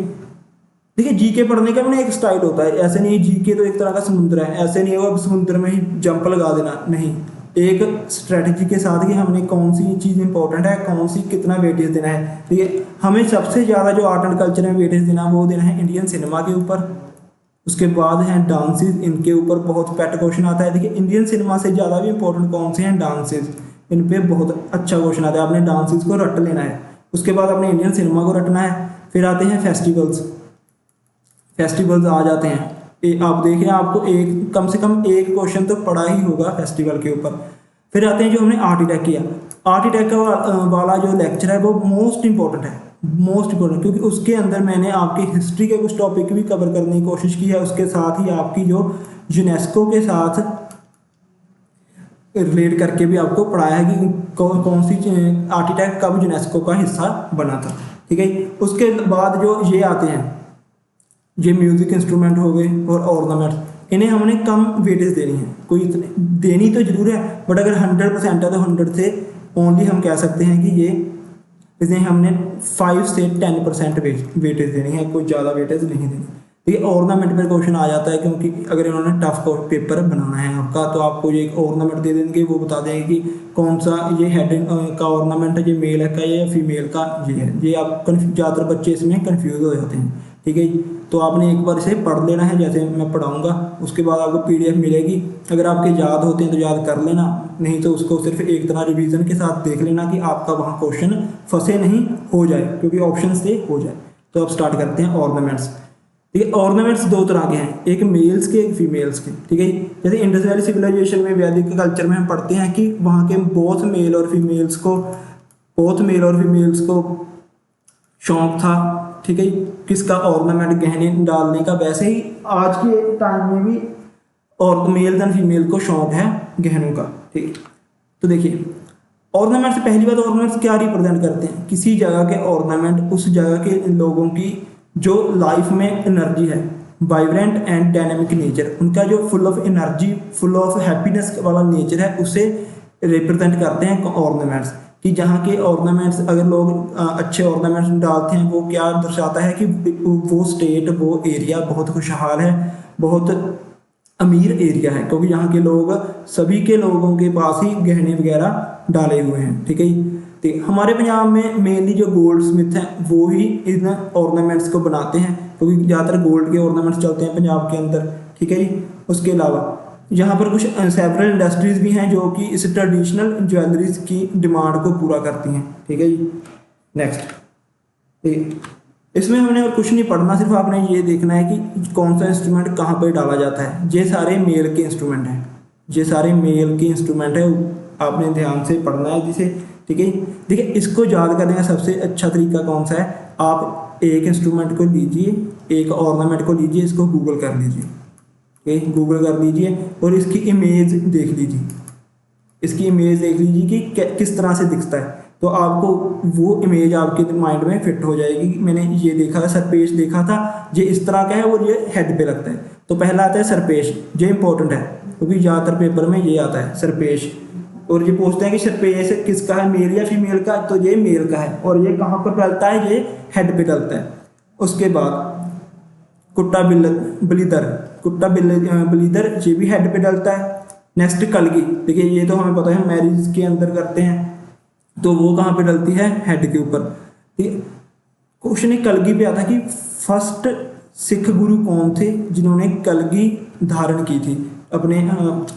देखिए जीके पढ़ने का भी एक स्टाइल होता है, ऐसे नहीं जीके तो एक तरह का समुद्र है, ऐसे नहीं होगा समुद्र में ही जंप लगा देना, नहीं, एक स्ट्रेटजी के साथ कि हमने कौन सी चीज़ इंपॉर्टेंट है, कौन सी कितना वेटेज देना है। ठीक है, हमें सबसे ज़्यादा जो आर्ट एंड कल्चर में वेटेज देना वो देना है इंडियन सिनेमा के ऊपर, उसके बाद हैं डांसेस, इनके ऊपर बहुत पेट क्वेश्चन आता है। देखिए इंडियन सिनेमा से ज़्यादा भी इंपॉर्टेंट कौन से हैं? डांसेस, इन पर बहुत अच्छा क्वेश्चन आता है, आपने डांसेस को रट लेना है। उसके बाद आपने इंडियन सिनेमा को रटना है। फिर आते हैं फेस्टिवल्स, फेस्टिवल्स आ जाते हैं। आप देखें, आपको एक कम से कम एक क्वेश्चन तो पढ़ा ही होगा फेस्टिवल के ऊपर। फिर आते हैं जो हमने आर्टिटेक्ट किया, आर्टिटेक्ट वाला जो लेक्चर है वो मोस्ट इंपॉर्टेंट है, मोस्ट इंपॉर्टेंट, क्योंकि उसके अंदर मैंने आपकी हिस्ट्री के कुछ टॉपिक भी कवर करने की कोशिश की है। उसके साथ ही आपकी जो यूनेस्को के साथ रिलेट करके भी आपको पढ़ाया है कि कौन सी आर्टिटेक्ट कब यूनेस्को का हिस्सा बना था। ठीक है, उसके बाद जो ये आते हैं, ये म्यूजिक इंस्ट्रूमेंट हो गए और ऑर्नामेंट्स, इन्हें हमने कम वेटेज देनी है। कोई इतने देनी तो जरूर है, बट अगर 100% है तो 100 से ओनली हम कह सकते हैं कि ये इन्हें हमने 5 से 10% वेटेज देनी है, कोई ज़्यादा वेटेज नहीं देनी। ठीक है, ऑर्नामेंट पर क्वेश्चन आ जाता है, क्योंकि अगर इन्होंने टफ पेपर बनाना है आपका, तो आपको ये एक ऑर्नामेंट दे देंगे, वो बता देंगे कि कौन सा ये हेड का ऑर्नामेंट है, ये मेल है का या फीमेल का ये है। ये आप ज़्यादातर बच्चे इसमें कन्फ्यूज हो जाते हैं। ठीक है जी। तो आपने एक बार इसे पढ़ लेना है, जैसे मैं पढ़ाऊँगा उसके बाद आपको PDF मिलेगी। अगर आपके याद होते हैं तो याद कर लेना, नहीं तो उसको सिर्फ एक तरह रिवीजन के साथ देख लेना कि आपका वहाँ क्वेश्चन फंसे नहीं हो जाए, क्योंकि ऑप्शन से हो जाए। तो अब स्टार्ट करते हैं ऑर्नामेंट्स। ठीक है, ऑर्नामेंट्स दो तरह के हैं, एक मेल्स के एक फीमेल्स के। ठीक है, जैसे इंडस वैली सिविलाइजेशन में, वैदिक कल्चर में हम पढ़ते हैं कि वहाँ के बोथ मेल और फीमेल्स को शौक था। ठीक है, किसका, ऑर्नामेंट गहने डालने का। वैसे ही आज के टाइम में भी और मेल एंड फीमेल को शौक है गहनों का। ठीक है, तो देखिए ऑर्नामेंट्स, पहली बात ऑर्नामेंट्स क्या रिप्रेजेंट करते हैं, किसी जगह के ऑर्नामेंट उस जगह के लोगों की जो लाइफ में एनर्जी है, वाइब्रेंट एंड डायनेमिक नेचर, उनका जो full of energy, full of happiness वाला नेचर है, उसे रिप्रेजेंट करते हैं ऑर्नामेंट्स। कि जहाँ के ऑर्नामेंट्स, अगर लोग अच्छे ऑर्नामेंट्स डालते हैं, वो क्या दर्शाता है कि वो स्टेट, वो एरिया बहुत खुशहाल है, बहुत अमीर एरिया है, क्योंकि यहाँ के लोग, सभी के लोगों के पास ही गहने वगैरह डाले हुए हैं। ठीक है, तो हमारे पंजाब में मेनली जो गोल्ड स्मिथ हैं वो ही इन ऑर्नामेंट्स को बनाते हैं, क्योंकि ज़्यादातर गोल्ड के ऑर्नामेंट्स चलते हैं पंजाब के अंदर। ठीक है जी, उसके अलावा यहाँ पर कुछ सेवरल इंडस्ट्रीज़ भी हैं जो कि इस ट्रेडिशनल ज्वेलरीज की डिमांड को पूरा करती हैं। ठीक है जी, नेक्स्ट। ठीक है, इसमें हमने और कुछ नहीं पढ़ना, सिर्फ आपने ये देखना है कि कौन सा इंस्ट्रूमेंट कहाँ पर डाला जाता है। ये सारे मेल के इंस्ट्रूमेंट हैं, ये सारे मेल के इंस्ट्रूमेंट है, आपने ध्यान से पढ़ना है जिसे। ठीक है, देखिए इसको याद करने का सबसे अच्छा तरीका कौन सा है, आप एक इंस्ट्रूमेंट को लीजिए, एक ऑर्नामेंट को लीजिए, इसको गूगल कर लीजिए। ठीक, गूगल कर लीजिए और इसकी इमेज देख लीजिए, इसकी इमेज देख लीजिए कि किस तरह से दिखता है, तो आपको वो इमेज आपके माइंड में फिट हो जाएगी कि मैंने ये देखा था, सरपेश देखा था, ये इस तरह का है और ये हेड पे लगता है। तो पहला आता है सरपेश, ये इंपॉर्टेंट है क्योंकि ज़्यादातर पेपर में ये आता है सरपेश। और ये पूछते हैं कि सरपेश किसका है, मेल या फीमेल का, तो ये मेल का है। और ये कहाँ पर डलता है, ये हेड पे डलता है। उसके बाद कुट्टा बलीदर, ये भी हेड पे डलता है। नेक्स्ट कलगी, देखिए ये तो हमें पता है मैरिज के अंदर करते हैं, तो वो कहाँ पे डलती है, हेड के ऊपर। ठीक है, क्वेश्चन एक कलगी पे आता है कि फर्स्ट सिख गुरु कौन थे जिन्होंने कलगी धारण की थी, अपने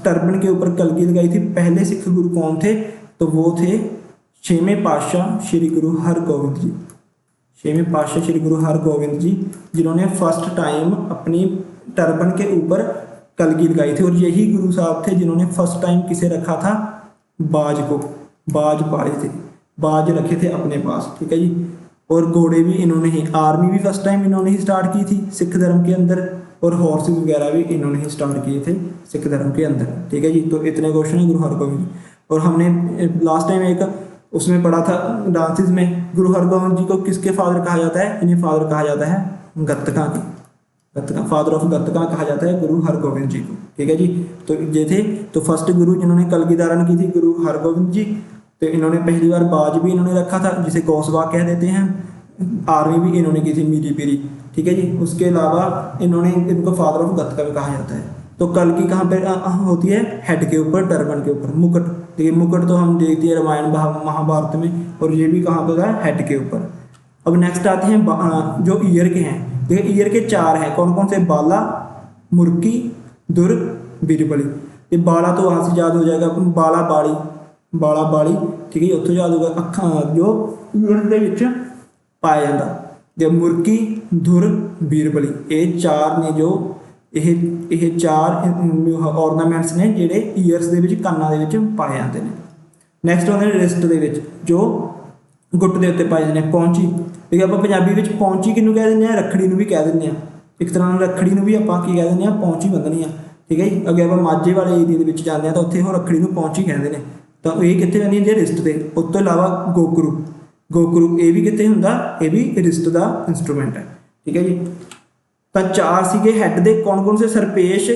टर्बन के ऊपर कलगी लगाई थी। पहले सिख गुरु कौन थे, तो वो थे 6वें पातशाह श्री गुरु हरगोविंद जी। 6वें पातशाह श्री गुरु हरगोविंद जी, जिन्होंने फर्स्ट टाइम अपनी टर्बन के ऊपर कलगी लगाई थी। और यही गुरु साहब थे जिन्होंने फर्स्ट टाइम किसे रखा था, बाज को, बाज पाले थे, बाज रखे थे अपने पास। ठीक है जी, और घोड़े भी इन्होंने ही, आर्मी भी फर्स्ट टाइम इन्होंने ही स्टार्ट की थी सिख धर्म के अंदर, और हॉर्सेस वगैरह भी इन्होंने ही स्टार्ट किए थे सिख धर्म के अंदर। ठीक है जी, तो इतने क्वेश्चन है गुरु हरगोविंद। और हमने लास्ट टाइम एक उसमें पढ़ा था डांसिस में, गुरु हरगोविंद जी को किसके फादर कहा जाता है, इन्हें फादर कहा जाता है गत्तका के, गत्तका, फादर ऑफ गत्तका कहा जाता है गुरु हरगोविंद जी को। ठीक है जी, तो ये थे तो फर्स्ट गुरु जिन्होंने कलगी धारण की थी, गुरु हरगोविंद जी। तो इन्होंने पहली बार बाज भी इन्होंने रखा था, जिसे गौसबा कह देते हैं। आर्मी भी इन्होंने की थी, मीरी पीरी। ठीक है जी, उसके अलावा इन्होंने, इनको फादर ऑफ गत्तका भी कहा जाता है। तो कलगी कहाँ पे होती है, हेड के ऊपर, टर्बन के ऊपर। मुकुट, देखिए मुकुट तो हम देखते हैं रामायण महाभारत में, और ये भी कहाँ पे है, हेड के ऊपर। अब नेक्स्ट आते हैं जो ईयर के हैं। देखिए ईयर के 4 हैं, कौन कौन से, बाला, मुर्की, दुर्ग, बीरबली। ये बाला तो वहाँ से याद हो जाएगा, बाला बाड़ी, बाला बाड़ी। ठीक है, उत्थों याद होगा, अखा जो ईयर के विच पाया जाता। ते मुर्की, धुर, बीरबली, ये 4 ने जो ਇਹ 4 ऑर्नामेंट्स ने ਜਿਹੜੇ ਈਅਰਸ ਦੇ ਵਿੱਚ, ਕੰਨਾਂ ਦੇ ਵਿੱਚ ਪਾਏ ਜਾਂਦੇ ਨੇ। ਨੈਕਸਟ ਆਉਂਦੇ ਨੇ ਰਿਸਟ ਦੇ ਵਿੱਚ, ਜੋ ਗੁੱਟ ਦੇ ਉੱਤੇ ਪਾਏ ਜਾਂਦੇ ਨੇ, ਪੌਂਚੀ। ਠੀਕ ਹੈ, ਆਪਾਂ ਪੰਜਾਬੀ ਵਿੱਚ ਪੌਂਚੀ ਕਿਹਨੂੰ ਕਹਿ ਦਿੰਦੇ ਆ, ਰੱਖੜੀ ਨੂੰ ਵੀ ਕਹਿ ਦਿੰਦੇ ਆ। ਇੱਕ ਤਰ੍ਹਾਂ ਨਾਲ ਰੱਖੜੀ ਨੂੰ ਵੀ ਆਪਾਂ ਕੀ ਕਹਿ ਦਿੰਦੇ ਆ, ਪੌਂਚੀ ਬੰਨ੍ਹਣੀ ਆ। ਠੀਕ ਹੈ ਜੀ, ਅੱਗੇ ਆਪਾਂ ਮਾਝੇ ਵਾਲੇ ਏਰੀਏ ਦੇ ਵਿੱਚ ਜਾਂਦੇ ਆ ਤਾਂ ਉੱਥੇ ਉਹ ਰੱਖੜੀ ਨੂੰ ਪੌਂਚੀ ਕਹਿੰਦੇ ਨੇ। ਤਾਂ ਇਹ ਕਿੱਥੇ ਬੰਨ੍ਹੀ ਹੁੰਦੀ ਹੈ, ਰਿਸਟ 'ਤੇ। ਉਸ ਤੋਂ ਇਲਾਵਾ ਗੋਕਰੂ, ਗੋਕਰੂ ਇਹ ਵੀ ਕਿੱਥੇ ਹੁੰਦਾ, ਇਹ ਵੀ ਰਿਸਟ ਦਾ ਇੰਸਟਰੂਮੈਂਟ ਹੈ। ਠੀਕ ਹੈ ਜੀ, ਤਾਂ 4 ਸੀਗੇ ਹੈਡ ਦੇ, ਕੌਣ ਕੌਣ ਸੇ, ਸਰਪੇਸ਼,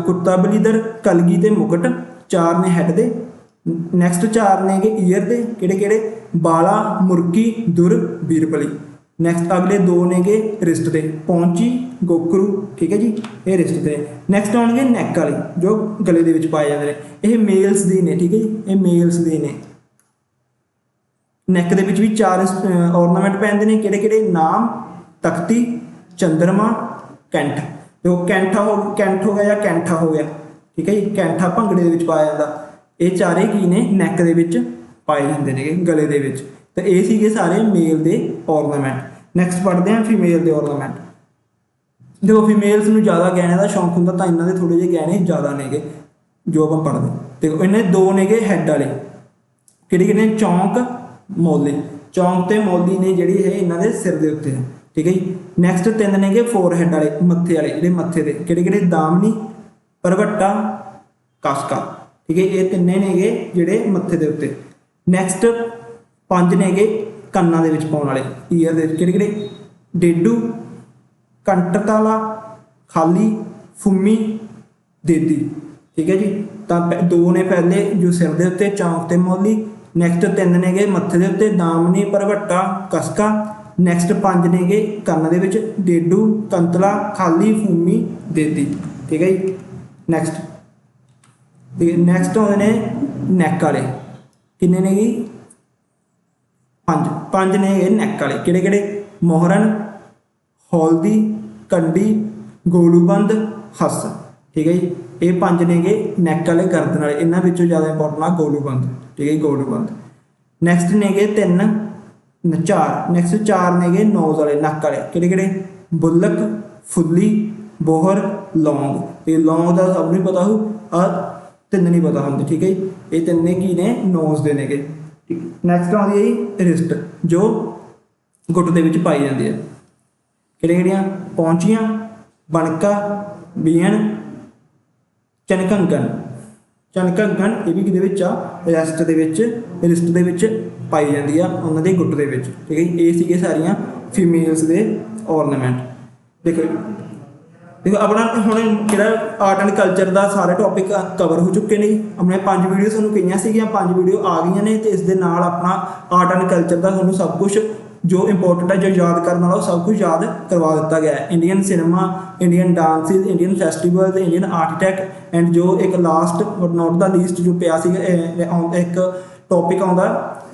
ਕੁੱਤਾ ਬਲੀਦਰ, ਕਲਗੀ ਤੇ ਮੁਕਟ, 4 ਨੇ ਹੈਡ ਦੇ। ਨੈਕਸਟ 4 ਨੇਗੇ ਈਅਰ ਦੇ, ਕਿਹੜੇ ਕਿਹੜੇ, ਬਾਲਾ, ਮੁਰਕੀ, ਦੁਰ, ਬੀਰਬਲੀ। ਨੈਕਸਟ ਅਗਲੇ 2 ਨੇਗੇ ਰਿਸਟ ਦੇ, ਪੌਂਚੀ, ਗੋਕਰੂ। ਠੀਕ ਹੈ ਜੀ, ਇਹ ਰਿਸਟ ਦੇ। ਨੈਕਸਟ ਆਉਣਗੇ ਨੈਕ ਵਾਲੇ, ਜੋ ਗਲੇ ਦੇ ਵਿੱਚ ਪਾਏ ਜਾਂਦੇ ਨੇ, ਇਹ ਮੇਲਸ ਦੇ ਨੇ। ਠੀਕ ਹੈ ਜੀ, ਇਹ ਮੇਲਸ ਦੇ ਨੇ। ਨੈਕ ਦੇ ਵਿੱਚ ਵੀ 4 ਔਰਨਾਮੈਂਟ ਪੈਂਦੇ ਨੇ, ਕਿਹੜੇ ਕਿਹੜੇ, ਨਾਮ, ਤਖਤੀ, ਚੰਦਰਮਾ, ਕੈਂਠ। ਦੇਖੋ ਕੈਂਠ ਹੋ ਗਿਆ ਜਾਂ ਕੈਂਠਾ ਹੋ ਗਿਆ, ਠੀਕ ਹੈ ਜੀ। ਕੈਂਠਾ ਭੰਗੜੇ ਦੇ ਵਿੱਚ ਪਾਇਆ ਜਾਂਦਾ। ਇਹ ਚਾਰੇ ਕੀ ਨੇ, ਨੈਕ ਦੇ ਵਿੱਚ ਪਾਏ ਜਾਂਦੇ ਨੇਗੇ, ਗਲੇ ਦੇ ਵਿੱਚ। ਤੇ ਇਹ ਸੀਗੇ ਸਾਰੇ ਮੇਲ ਦੇ ਔਰਨਾਮੈਂਟ। ਨੈਕਸਟ ਪੜ੍ਹਦੇ ਹਾਂ ਫੀਮੇਲ ਦੇ ਔਰਨਾਮੈਂਟ। ਦੇਖੋ ਫੀਮੇਲਸ ਨੂੰ ਜ਼ਿਆਦਾ ਗਹਿਣਿਆਂ ਦਾ ਸ਼ੌਂਕ ਹੁੰਦਾ, ਤਾਂ ਇਹਨਾਂ ਦੇ ਥੋੜ੍ਹੇ ਜਿਹੇ ਗਹਿਣੇ ਜ਼ਿਆਦਾ ਨੇਗੇ ਜੋ ਆਪਾਂ ਪੜ੍ਹਦੇ। ਦੇਖੋ ਇਹਨਾਂ ਦੇ ਦੋ ਨੇਗੇ ਹੈੱਡ ਵਾਲੇ, ਕਿਹੜੇ ਕਿਹੜੇ, ਚੌਂਕ, ਮੌਲੀ। ਚੌਂਕ ਤੇ ਮੌਲੀ ਨੇ ਜਿਹੜੀ ਇਹ ਇਹਨਾਂ ਦੇ ਸਿਰ ਦੇ ਉੱਤੇ ਹੈ, ਠੀਕ ਹੈ ਜੀ। ਨੈਕਸਟ ਤਿੰਨ ਨੇਗੇ ਫੋਰ ਹੈੱਡ ਵਾਲੇ, ਮੱਥੇ ਵਾਲੇ, ਜਿਹੜੇ ਮੱਥੇ ਦੇ, ਕਿਹੜੇ ਕਿਹੜੇ, ਦਾਮਨੀ, ਭਰਵੱਟਾ, ਕਸਕਾ, ਠੀਕ ਹੈ। ਇਹ ਤਿੰਨੇ ਨੇਗੇ ਜਿਹੜੇ ਮੱਥੇ ਦੇ ਉੱਤੇ। ਨੈਕਸਟ ਪੰਜ ਨੇਗੇ ਕੰਨਾਂ ਦੇ ਵਿੱਚ ਪਾਉਣ ਵਾਲੇ, ਈਅਰ ਦੇ, ਕਿਹੜੇ ਕਿਹੜੇ, ਡੇਡੂ, ਕੰਟਤਾਲਾ, ਖਾਲੀ, ਫੁੰਮੀ, ਦੇਦੀ, ਠੀਕ ਹੈ ਜੀ। ਤਾਂ ਦੋ ਨੇ ਪਹਿਲੇ ਜੋ ਸਿਰ ਦੇ ਉੱਤੇ, ਚੌਂਕ ਤੇ ਮੌਲੀ। ਨੈਕਸਟ ਤਿੰਨ ਨੇਗੇ ਮੱਥੇ ਦੇ ਉੱਤੇ, ਦਾਮਨੀ, ਭਰਵੱਟਾ, ਕਸਕਾ। ਨੈਕਸਟ ਪੰਜ ਨੇਗੇ ਕੰਨ ਦੇ ਵਿੱਚ, ਡੇਡੂ, ਕੰਤਲਾ, ਖਾਲੀ, ਫੁੰਮੀ, ਦੇਦੀ, ਠੀਕ ਹੈ ਜੀ। ਨੈਕਸਟ ਆਉਂਦੇ ਨੇ ਨੈਕ ਵਾਲੇ, ਕਿੰਨੇ ਨੇ ਜੀ, ਪੰਜ ਨੇ ਇਹ ਨੈਕ ਵਾਲੇ, ਕਿਹੜੇ ਕਿਹੜੇ, ਮੋਹਰਨ, ਹੌਲਦੀ, ਕੰਡੀ, ਗੋਲੂਬੰਦ, ਹੱਸ, ਠੀਕ ਹੈ ਜੀ। ਇਹ ਪੰਜ ਨੇਗੇ ਨੈਕ ਵਾਲੇ ਗਰਦਨ ਵਾਲੇ। ਇਹਨਾਂ ਵਿੱਚੋਂ ਜ਼ਿਆਦਾ ਇੰਪੋਰਟੈਂਟ ਆ ਗੋਲੂਬੰਦ, ਠੀਕ ਹੈ ਜੀ, ਗੋਲੂਬੰਦ। ਨੈਕਸਟ ਨੇਗੇ ਚਾਰ। ਨੈਕਸਟ ਚਾਰ ਨੇਗੇ ਨੋਜ਼ ਵਾਲੇ, ਨੱਕ ਵਾਲੇ, ਕਿਹੜੇ ਕਿਹੜੇ, ਬੁੱਲਕ, ਫੁੱਲੀ, ਬੋਹਰ, ਲੌਂਗ। ਇਹ ਲੌਂਗ ਦਾ ਸਭ ਨੂੰ ਪਤਾ ਹੋ, ਆ ਤਿੰਨ ਨਹੀਂ ਪਤਾ ਹੁੰਦੇ, ਠੀਕ ਹੈ ਜੀ। ਇਹ ਤਿੰਨੇ ਕੀ ਨੇ, ਨੋਜ਼ ਦੇ ਨੇਗੇ, ਠੀਕ। ਨੈਕਸਟ ਆਉਂਦੀ ਹੈ ਜੀ ਰਿਸਟ, ਜੋ ਗੁੱਟ ਦੇ ਵਿੱਚ ਪਾਈ ਜਾਂਦੀ ਹੈ, ਕਿਹੜੇ ਕਿਹੜੀਆਂ, ਪੌਂਚੀਆਂ, ਬਣਕਾ, ਬੀਹਨ, ਚਨਕੰਗਨ। ਚਨਕੰਗਨ ਇਹ ਵੀ ਕਿਹਦੇ ਵਿੱਚ ਆ, ਰਿਸਟ ਦੇ ਵਿੱਚ ਪਾਈ ਜਾਂਦੀ ਆ ਉਹਨਾਂ ਦੇ ਗੁੱਟ ਦੇ ਵਿੱਚ, ਠੀਕ ਹੈ ਜੀ। ਇਹ ਸੀਗੇ ਸਾਰੀਆਂ ਫੀਮੇਲਸ ਦੇ ਔਰਨਾਮੈਂਟ। ਦੇਖੋ ਆਪਣਾ ਹੁਣ ਜਿਹੜਾ ਆਰਟ ਐਂਡ ਕਲਚਰ ਦਾ ਸਾਰੇ ਟੌਪਿਕ ਕਵਰ ਹੋ ਚੁੱਕੇ ਨੇ। ਆਪਣੇ 5 ਵੀਡੀਓ ਤੁਹਾਨੂੰ ਕਹੀਆਂ ਸੀਗੀਆਂ, 5 ਵੀਡੀਓ ਆ ਗਈਆਂ ਨੇ। ਅਤੇ ਇਸ ਦੇ ਨਾਲ ਆਪਣਾ ਆਰਟ ਐਂਡ ਕਲਚਰ ਦਾ ਤੁਹਾਨੂੰ ਸਭ ਕੁਛ ਜੋ ਇੰਪੋਰਟੈਂਟ ਹੈ, ਜੋ ਯਾਦ ਕਰਨ ਵਾਲਾ, ਉਹ ਸਭ ਕੁਝ ਯਾਦ ਕਰਵਾ ਦਿੱਤਾ ਗਿਆ ਹੈ। Indian cinema, Indian dances, Indian festivals, Indian architect and ਜੋ ਇੱਕ last but not the least ਜੋ ਪਿਆ ਸੀਗਾ, ਇੱਕ ਟੌਪਿਕ ਆਉਂਦਾ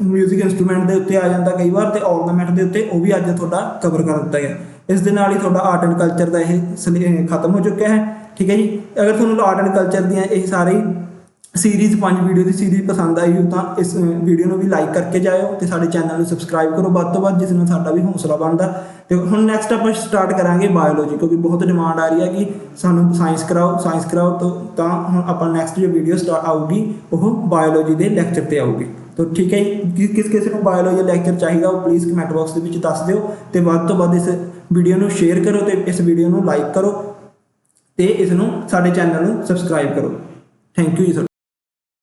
ਮਿਊਜ਼ਿਕ ਇੰਸਟਰੂਮੈਂਟ ਦੇ ਉੱਤੇ ਆ ਜਾਂਦਾ ਕਈ ਵਾਰ, ਅਤੇ ਔਰਨਾਮੈਂਟ ਦੇ ਉੱਤੇ, ਉਹ ਵੀ ਅੱਜ ਤੁਹਾਡਾ ਕਵਰ ਕਰ ਦਿੱਤਾ ਗਿਆ। ਇਸ ਦੇ ਨਾਲ ਹੀ ਤੁਹਾਡਾ ਆਰਟ ਐਂਡ ਕਲਚਰ ਦਾ ਇਹ ਖਤਮ ਹੋ ਚੁੱਕਿਆ ਹੈ, ਠੀਕ ਹੈ ਜੀ। ਅਗਰ ਤੁਹਾਨੂੰ ਆਰਟ ਐਂਡ ਕਲਚਰ ਦੀਆਂ ਇਹ ਸਾਰੀ ਸੀਰੀਜ਼ 5 ਵੀਡੀਓ ਦੀ ਸੀਰੀਜ਼ ਪਸੰਦ ਆਈ ਹੋ ਤਾਂ ਇਸ ਵੀਡੀਓ ਨੂੰ ਵੀ ਲਾਈਕ ਕਰਕੇ ਜਾਇਓ ਅਤੇ ਸਾਡੇ ਚੈਨਲ ਨੂੰ ਸਬਸਕ੍ਰਾਈਬ ਕਰੋ ਵੱਧ ਤੋਂ ਵੱਧ, ਜਿਸ ਨਾਲ ਸਾਡਾ ਵੀ ਹੌਸਲਾ ਬਣਦਾ। ਅਤੇ ਹੁਣ ਨੈਕਸਟ ਆਪਾਂ ਸਟਾਰਟ ਕਰਾਂਗੇ ਬਾਇਓਲੋਜੀ, ਕਿਉਂਕਿ ਬਹੁਤ ਡਿਮਾਂਡ ਆ ਰਹੀ ਹੈ ਕਿ ਸਾਨੂੰ ਸਾਇੰਸ ਕਰਾਓ ਤਾਂ ਹੁਣ ਆਪਾਂ ਨੈਕਸਟ ਜੋ ਵੀਡੀਓ ਆਊਗੀ ਉਹ ਬਾਇਓਲੋਜੀ ਦੇ ਲੈਕਚਰ 'ਤੇ ਆਊਗੀ। ਤਾਂ ਠੀਕ ਹੈ ਜੀ, ਕਿਸੇ ਨੂੰ ਬਾਇਓਲੋਜੀ ਲੈਕਚਰ ਚਾਹੀਦਾ ਉਹ ਪਲੀਜ਼ ਕਮੈਂਟ ਬਾਕਸ ਦੇ ਵਿੱਚ ਦੱਸ ਦਿਓ, ਅਤੇ ਵੱਧ ਤੋਂ ਵੱਧ ਇਸ ਵੀਡੀਓ ਨੂੰ ਸ਼ੇਅਰ ਕਰੋ ਅਤੇ ਇਸ ਵੀਡੀਓ ਨੂੰ ਲਾਈਕ ਕਰੋ ਅਤੇ ਇਸ ਨੂੰ ਸਾਡੇ ਚੈਨਲ ਨੂੰ ਸਬਸਕ੍ਰਾਈਬ ਕਰੋ। ਥੈਂਕ ਯੂ ਜੀ।